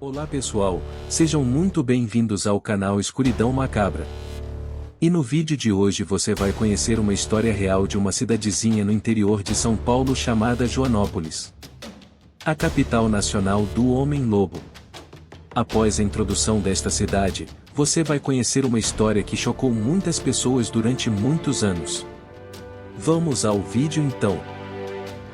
Olá pessoal, sejam muito bem-vindos ao canal Escuridão Macabra. E no vídeo de hoje você vai conhecer uma história real de uma cidadezinha no interior de São Paulo chamada Joanópolis, a capital nacional do Homem-Lobo. Após a introdução desta cidade, você vai conhecer uma história que chocou muitas pessoas durante muitos anos. Vamos ao vídeo então.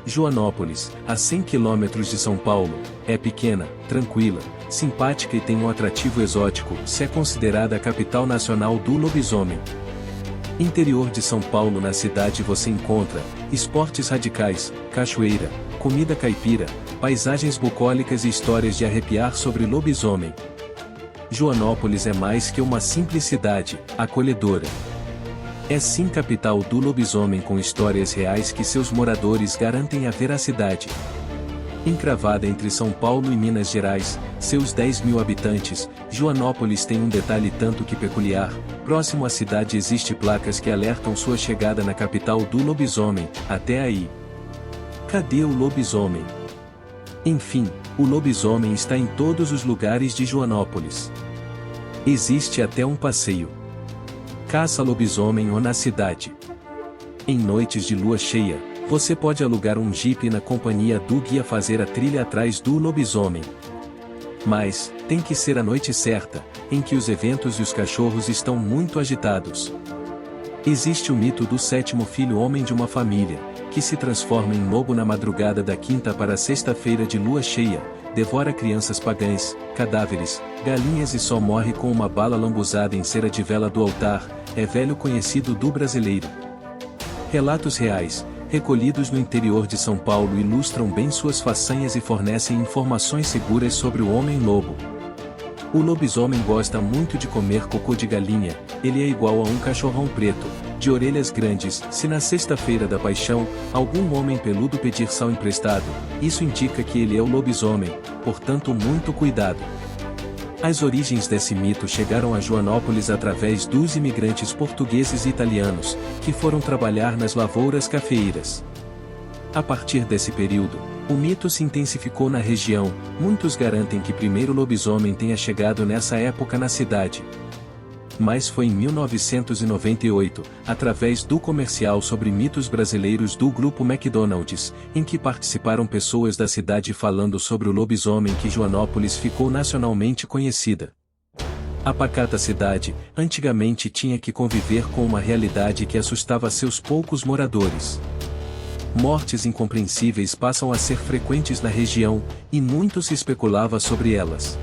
Joanópolis, a 100 km de São Paulo, é pequena, tranquila, simpática e tem um atrativo exótico, se é considerada a capital nacional do lobisomem. Interior de São Paulo. Na cidade você encontra esportes radicais, cachoeira, comida caipira, paisagens bucólicas e histórias de arrepiar sobre lobisomem. Joanópolis é mais que uma simples cidade, acolhedora. É sim capital do lobisomem, com histórias reais que seus moradores garantem a veracidade. Encravada entre São Paulo e Minas Gerais, seus 10 mil habitantes, Joanópolis tem um detalhe tanto que peculiar: próximo à cidade existe placas que alertam sua chegada na capital do lobisomem. Até aí, cadê o lobisomem? Enfim, o lobisomem está em todos os lugares de Joanópolis. Existe até um passeio caça-lobisomem ou na cidade. Em noites de lua cheia, você pode alugar um jipe na companhia do guia fazer a trilha atrás do lobisomem. Mas, tem que ser a noite certa, em que os eventos e os cachorros estão muito agitados. Existe o mito do sétimo filho homem de uma família, que se transforma em lobo na madrugada da quinta para a sexta-feira de lua cheia, devora crianças pagãs, cadáveres, galinhas e só morre com uma bala lambuzada em cera de vela do altar. É velho conhecido do brasileiro. Relatos reais, recolhidos no interior de São Paulo, ilustram bem suas façanhas e fornecem informações seguras sobre o homem-lobo. O lobisomem gosta muito de comer cocô de galinha. Ele é igual a um cachorrão preto, de orelhas grandes. Se na sexta-feira da paixão, algum homem peludo pedir sal emprestado, isso indica que ele é o lobisomem, portanto muito cuidado. As origens desse mito chegaram a Joanópolis através dos imigrantes portugueses e italianos, que foram trabalhar nas lavouras cafeeiras. A partir desse período, o mito se intensificou na região. Muitos garantem que primeiro o lobisomem tenha chegado nessa época na cidade. Mas foi em 1998, através do comercial sobre mitos brasileiros do grupo McDonald's, em que participaram pessoas da cidade falando sobre o lobisomem, que Joanópolis ficou nacionalmente conhecida. A pacata cidade, antigamente tinha que conviver com uma realidade que assustava seus poucos moradores. Mortes incompreensíveis passam a ser frequentes na região, e muito se especulava sobre elas.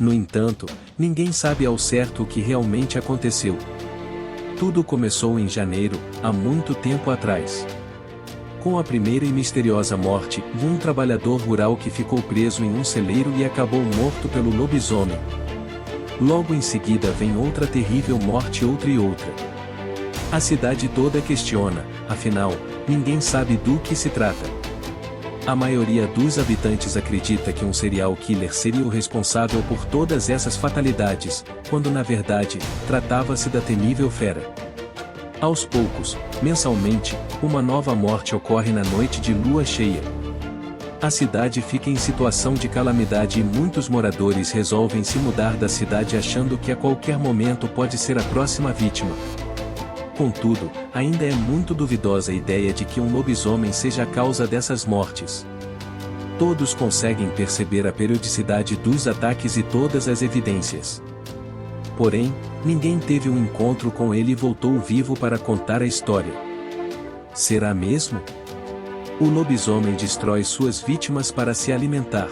No entanto, ninguém sabe ao certo o que realmente aconteceu. Tudo começou em janeiro, há muito tempo atrás, com a primeira e misteriosa morte de um trabalhador rural que ficou preso em um celeiro e acabou morto pelo lobisomem. Logo em seguida vem outra terrível morte, outra e outra. A cidade toda questiona, afinal, ninguém sabe do que se trata. A maioria dos habitantes acredita que um serial killer seria o responsável por todas essas fatalidades, quando na verdade, tratava-se da temível fera. Aos poucos, mensalmente, uma nova morte ocorre na noite de lua cheia. A cidade fica em situação de calamidade e muitos moradores resolvem se mudar da cidade achando que a qualquer momento pode ser a próxima vítima. Contudo, ainda é muito duvidosa a ideia de que um lobisomem seja a causa dessas mortes. Todos conseguem perceber a periodicidade dos ataques e todas as evidências. Porém, ninguém teve um encontro com ele e voltou vivo para contar a história. Será mesmo? O lobisomem destrói suas vítimas para se alimentar.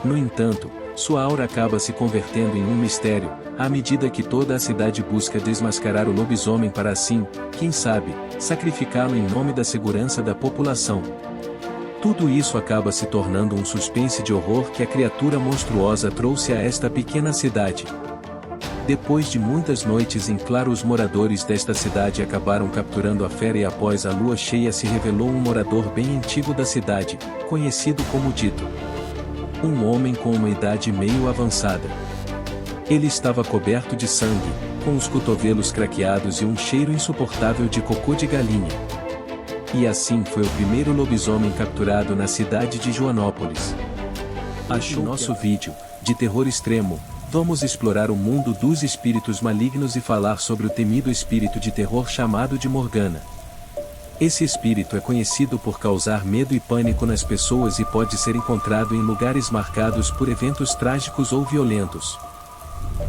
No entanto, sua aura acaba se convertendo em um mistério, à medida que toda a cidade busca desmascarar o lobisomem para assim, quem sabe, sacrificá-lo em nome da segurança da população. Tudo isso acaba se tornando um suspense de horror que a criatura monstruosa trouxe a esta pequena cidade. Depois de muitas noites em claro, os moradores desta cidade acabaram capturando a fera, e após a lua cheia se revelou um morador bem antigo da cidade, conhecido como Dito. Um homem com uma idade meio avançada. Ele estava coberto de sangue, com os cotovelos craqueados e um cheiro insuportável de cocô de galinha. E assim foi o primeiro lobisomem capturado na cidade de Joanópolis. Achou nosso vídeo, de terror extremo? Vamos explorar o mundo dos espíritos malignos e falar sobre o temido espírito de terror chamado de Morgana. Esse espírito é conhecido por causar medo e pânico nas pessoas e pode ser encontrado em lugares marcados por eventos trágicos ou violentos.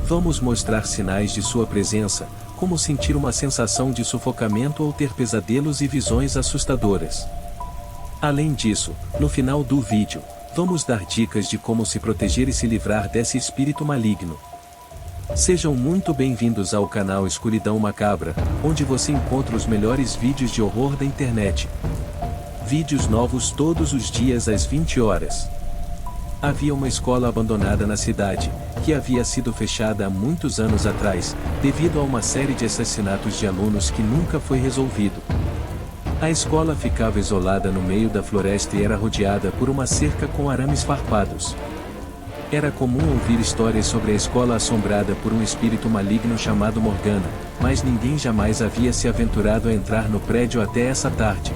Vamos mostrar sinais de sua presença, como sentir uma sensação de sufocamento ou ter pesadelos e visões assustadoras. Além disso, no final do vídeo, vamos dar dicas de como se proteger e se livrar desse espírito maligno. Sejam muito bem-vindos ao canal Escuridão Macabra, onde você encontra os melhores vídeos de horror da internet. Vídeos novos todos os dias às 20 horas. Havia uma escola abandonada na cidade, que havia sido fechada há muitos anos atrás, devido a uma série de assassinatos de alunos que nunca foi resolvido. A escola ficava isolada no meio da floresta e era rodeada por uma cerca com arames farpados. Era comum ouvir histórias sobre a escola assombrada por um espírito maligno chamado Morgana, mas ninguém jamais havia se aventurado a entrar no prédio até essa tarde.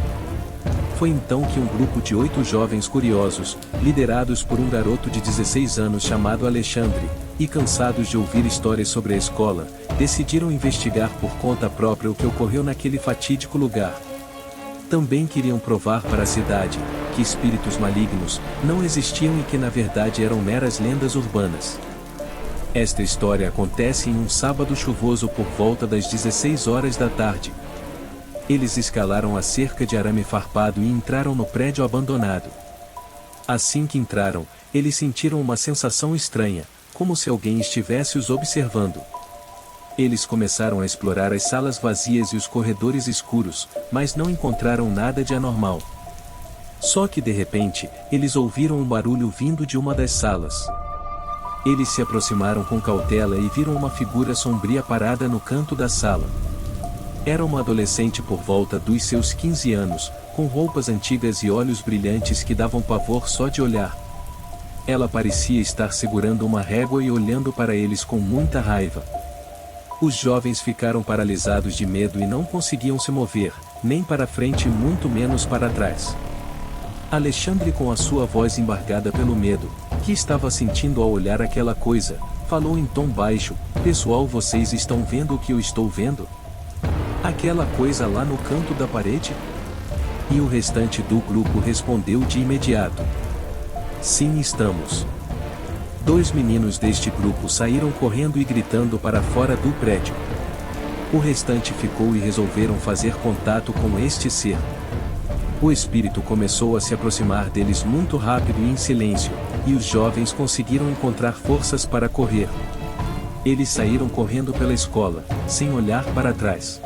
Foi então que um grupo de 8 jovens curiosos, liderados por um garoto de 16 anos chamado Alexandre, e cansados de ouvir histórias sobre a escola, decidiram investigar por conta própria o que ocorreu naquele fatídico lugar. Também queriam provar para a cidade que espíritos malignos não existiam e que na verdade eram meras lendas urbanas. Esta história acontece em um sábado chuvoso por volta das 16 horas da tarde. Eles escalaram a cerca de arame farpado e entraram no prédio abandonado. Assim que entraram, eles sentiram uma sensação estranha, como se alguém estivesse os observando. Eles começaram a explorar as salas vazias e os corredores escuros, mas não encontraram nada de anormal. Só que de repente, eles ouviram um barulho vindo de uma das salas. Eles se aproximaram com cautela e viram uma figura sombria parada no canto da sala. Era uma adolescente por volta dos seus 15 anos, com roupas antigas e olhos brilhantes que davam pavor só de olhar. Ela parecia estar segurando uma régua e olhando para eles com muita raiva. Os jovens ficaram paralisados de medo e não conseguiam se mover, nem para frente e muito menos para trás. Alexandre, com a sua voz embargada pelo medo, que estava sentindo ao olhar aquela coisa, falou em tom baixo: "Pessoal, vocês estão vendo o que eu estou vendo? Aquela coisa lá no canto da parede?" E o restante do grupo respondeu de imediato: "Sim, estamos." 2 meninos deste grupo saíram correndo e gritando para fora do prédio. O restante ficou e resolveram fazer contato com este ser. O espírito começou a se aproximar deles muito rápido e em silêncio, e os jovens conseguiram encontrar forças para correr. Eles saíram correndo pela escola, sem olhar para trás.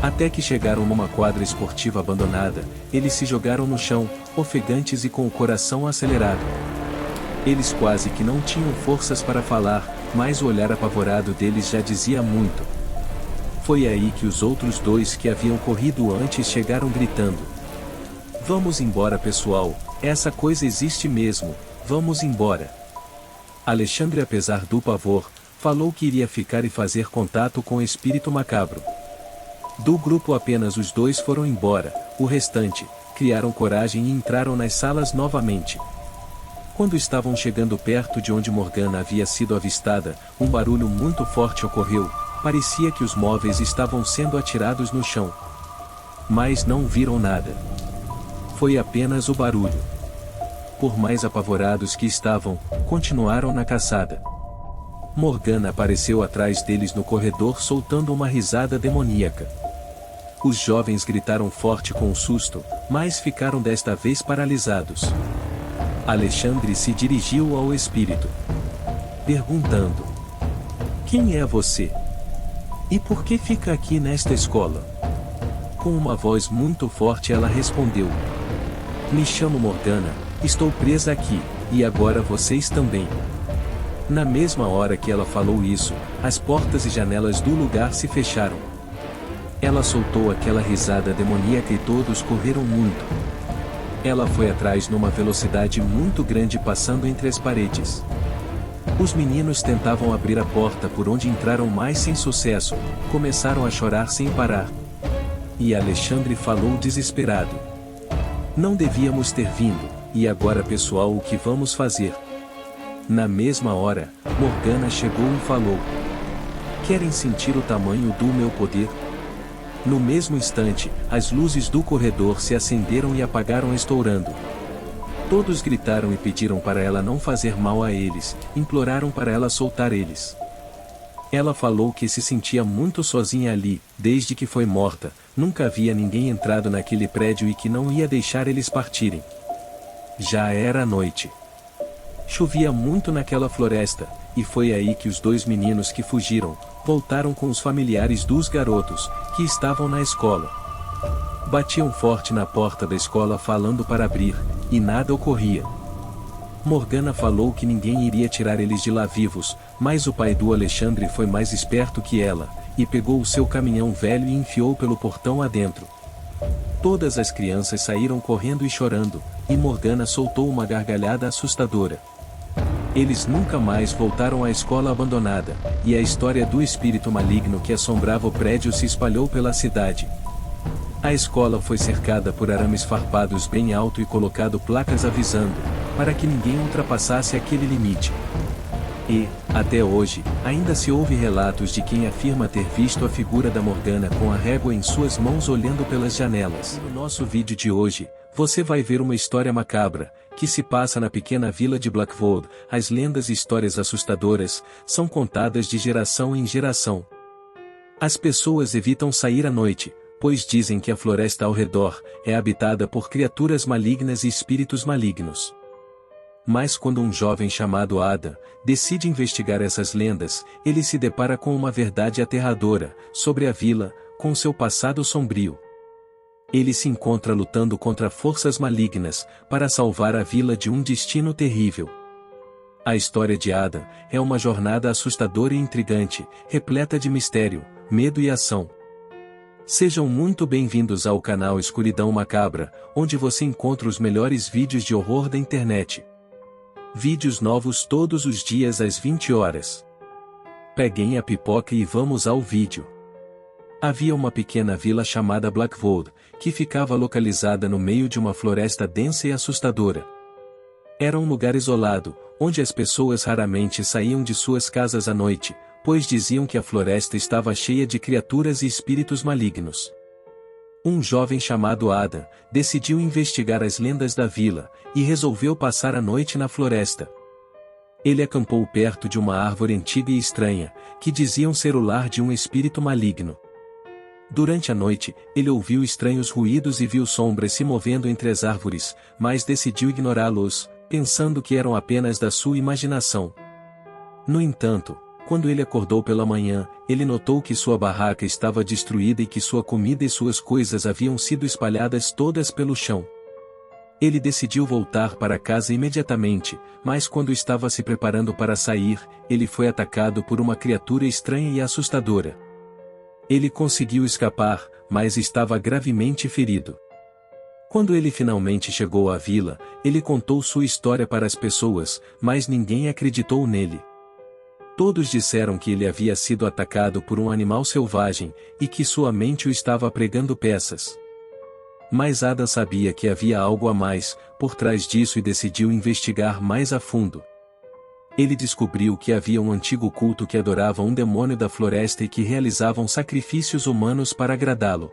Até que chegaram numa quadra esportiva abandonada, eles se jogaram no chão, ofegantes e com o coração acelerado. Eles quase que não tinham forças para falar, mas o olhar apavorado deles já dizia muito. Foi aí que os outros 2 que haviam corrido antes chegaram gritando: "Vamos embora, pessoal, essa coisa existe mesmo, vamos embora." Alexandre, apesar do pavor, falou que iria ficar e fazer contato com o espírito macabro. Do grupo apenas os 2 foram embora, o restante, criaram coragem e entraram nas salas novamente. Quando estavam chegando perto de onde Morgana havia sido avistada, um barulho muito forte ocorreu, parecia que os móveis estavam sendo atirados no chão. Mas não viram nada. Foi apenas o barulho. Por mais apavorados que estavam, continuaram na caçada. Morgana apareceu atrás deles no corredor soltando uma risada demoníaca. Os jovens gritaram forte com o susto, mas ficaram desta vez paralisados. Alexandre se dirigiu ao espírito, perguntando: "Quem é você? E por que fica aqui nesta escola?" Com uma voz muito forte ela respondeu: "Me chamo Morgana, estou presa aqui, e agora vocês também." Na mesma hora que ela falou isso, as portas e janelas do lugar se fecharam. Ela soltou aquela risada demoníaca e todos correram muito. Ela foi atrás numa velocidade muito grande, passando entre as paredes. Os meninos tentavam abrir a porta por onde entraram, mas sem sucesso, começaram a chorar sem parar. E Alexandre falou desesperado: "Não devíamos ter vindo, E agora pessoal, o que vamos fazer? Na mesma hora, Morgana chegou e falou: querem sentir o tamanho do meu poder? No mesmo instante, as luzes do corredor se acenderam e apagaram estourando. Todos gritaram e pediram para ela não fazer mal a eles, imploraram para ela soltar eles. Ela falou que se sentia muito sozinha ali, desde que foi morta, nunca havia ninguém entrado naquele prédio e que não ia deixar eles partirem. Já era noite. Chovia muito naquela floresta, e foi aí que os dois meninos que fugiram, voltaram com os familiares dos garotos, que estavam na escola. Batiam forte na porta da escola falando para abrir, e nada ocorria. Morgana falou que ninguém iria tirar eles de lá vivos, mas o pai do Alexandre foi mais esperto que ela, e pegou o seu caminhão velho e enfiou pelo portão adentro. Todas as crianças saíram correndo e chorando, e Morgana soltou uma gargalhada assustadora. Eles nunca mais voltaram à escola abandonada, e a história do espírito maligno que assombrava o prédio se espalhou pela cidade. A escola foi cercada por arames farpados bem alto e colocado placas avisando, para que ninguém ultrapassasse aquele limite. E, até hoje, ainda se ouve relatos de quem afirma ter visto a figura da Morgana com a régua em suas mãos olhando pelas janelas. No nosso vídeo de hoje, você vai ver uma história macabra, que se passa na pequena vila de Blackwood. As lendas e histórias assustadoras são contadas de geração em geração. As pessoas evitam sair à noite, pois dizem que a floresta ao redor é habitada por criaturas malignas e espíritos malignos. Mas quando um jovem chamado Adam decide investigar essas lendas, ele se depara com uma verdade aterradora sobre a vila, com seu passado sombrio. Ele se encontra lutando contra forças malignas para salvar a vila de um destino terrível. A história de Adam é uma jornada assustadora e intrigante, repleta de mistério, medo e ação. Sejam muito bem-vindos ao canal Escuridão Macabra, onde você encontra os melhores vídeos de horror da internet. Vídeos novos todos os dias às 20 horas. Peguem a pipoca e vamos ao vídeo. Havia uma pequena vila chamada Blackwood, que ficava localizada no meio de uma floresta densa e assustadora. Era um lugar isolado, onde as pessoas raramente saíam de suas casas à noite, pois diziam que a floresta estava cheia de criaturas e espíritos malignos. Um jovem chamado Adam decidiu investigar as lendas da vila, e resolveu passar a noite na floresta. Ele acampou perto de uma árvore antiga e estranha, que diziam ser o lar de um espírito maligno. Durante a noite, ele ouviu estranhos ruídos e viu sombras se movendo entre as árvores, mas decidiu ignorá-los, pensando que eram apenas da sua imaginação. No entanto, quando ele acordou pela manhã, ele notou que sua barraca estava destruída e que sua comida e suas coisas haviam sido espalhadas todas pelo chão. Ele decidiu voltar para casa imediatamente, mas quando estava se preparando para sair, ele foi atacado por uma criatura estranha e assustadora. Ele conseguiu escapar, mas estava gravemente ferido. Quando ele finalmente chegou à vila, ele contou sua história para as pessoas, mas ninguém acreditou nele. Todos disseram que ele havia sido atacado por um animal selvagem, e que sua mente o estava pregando peças. Mas Adam sabia que havia algo a mais por trás disso e decidiu investigar mais a fundo. Ele descobriu que havia um antigo culto que adorava um demônio da floresta e que realizavam sacrifícios humanos para agradá-lo.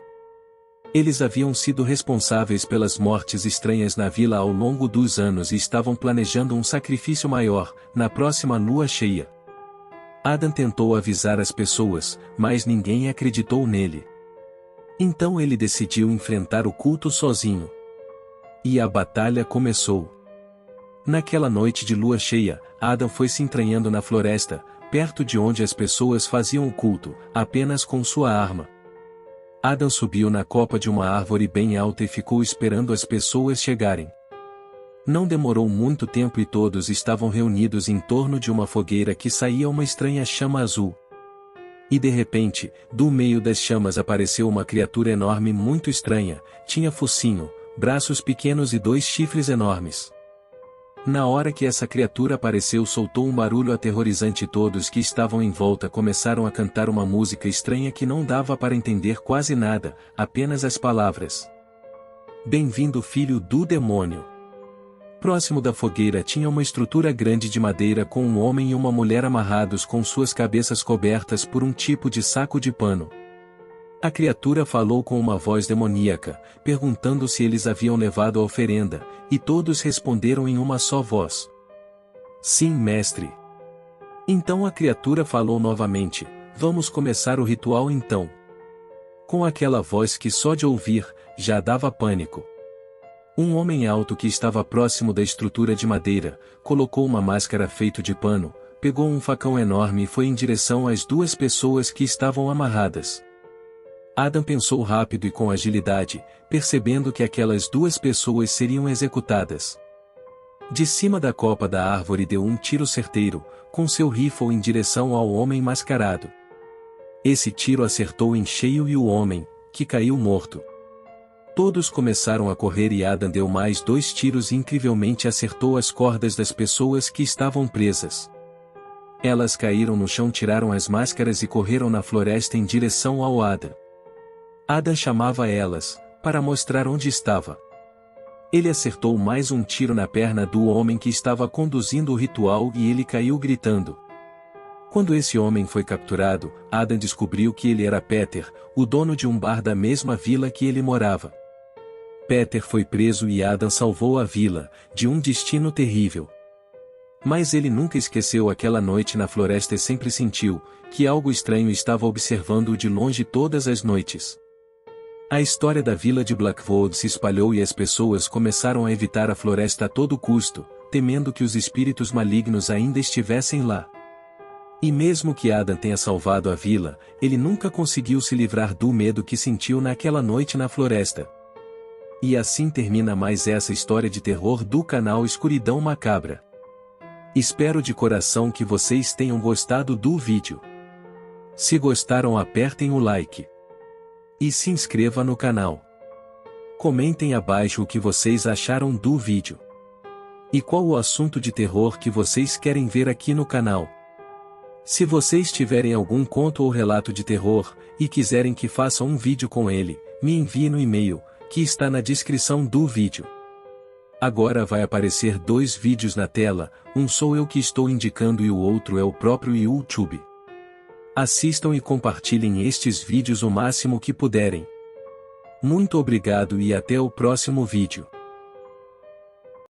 Eles haviam sido responsáveis pelas mortes estranhas na vila ao longo dos anos e estavam planejando um sacrifício maior, na próxima lua cheia. Adam tentou avisar as pessoas, mas ninguém acreditou nele. Então ele decidiu enfrentar o culto sozinho. E a batalha começou. Naquela noite de lua cheia, Adam foi se entranhando na floresta, perto de onde as pessoas faziam o culto, apenas com sua arma. Adam subiu na copa de uma árvore bem alta e ficou esperando as pessoas chegarem. Não demorou muito tempo e todos estavam reunidos em torno de uma fogueira que saía uma estranha chama azul. E de repente, do meio das chamas apareceu uma criatura enorme muito estranha, tinha focinho, braços pequenos e 2 chifres enormes. Na hora que essa criatura apareceu soltou um barulho aterrorizante e todos que estavam em volta começaram a cantar uma música estranha que não dava para entender quase nada, apenas as palavras. Bem-vindo filho do demônio. Próximo da fogueira tinha uma estrutura grande de madeira com um homem e uma mulher amarrados com suas cabeças cobertas por um tipo de saco de pano. A criatura falou com uma voz demoníaca, perguntando se eles haviam levado a oferenda, e todos responderam em uma só voz: "Sim, mestre." Então a criatura falou novamente: "Vamos começar o ritual então." Com aquela voz que só de ouvir, já dava pânico. Um homem alto que estava próximo da estrutura de madeira, colocou uma máscara feita de pano, pegou um facão enorme e foi em direção às duas pessoas que estavam amarradas. Adam pensou rápido e com agilidade, percebendo que aquelas duas pessoas seriam executadas. De cima da copa da árvore deu um tiro certeiro, com seu rifle em direção ao homem mascarado. Esse tiro acertou em cheio e o homem, que caiu morto. Todos começaram a correr e Adam deu mais 2 tiros e incrivelmente acertou as cordas das pessoas que estavam presas. Elas caíram no chão, tiraram as máscaras e correram na floresta em direção ao Adam. Adam chamava elas, para mostrar onde estava. Ele acertou mais um tiro na perna do homem que estava conduzindo o ritual e ele caiu gritando. Quando esse homem foi capturado, Adam descobriu que ele era Peter, o dono de um bar da mesma vila que ele morava. Peter foi preso e Adam salvou a vila, de um destino terrível. Mas ele nunca esqueceu aquela noite na floresta e sempre sentiu que algo estranho estava observando-o de longe todas as noites. A história da vila de Blackwood se espalhou e as pessoas começaram a evitar a floresta a todo custo, temendo que os espíritos malignos ainda estivessem lá. E mesmo que Adam tenha salvado a vila, ele nunca conseguiu se livrar do medo que sentiu naquela noite na floresta. E assim termina mais essa história de terror do canal Escuridão Macabra. Espero de coração que vocês tenham gostado do vídeo. Se gostaram, apertem o like. E se inscreva no canal. Comentem abaixo o que vocês acharam do vídeo. E qual o assunto de terror que vocês querem ver aqui no canal. Se vocês tiverem algum conto ou relato de terror, e quiserem que faça um vídeo com ele, me envie no e-mail, que está na descrição do vídeo. Agora vai aparecer 2 vídeos na tela, um sou eu que estou indicando e o outro é o próprio YouTube. Assistam e compartilhem estes vídeos o máximo que puderem. Muito obrigado e até o próximo vídeo.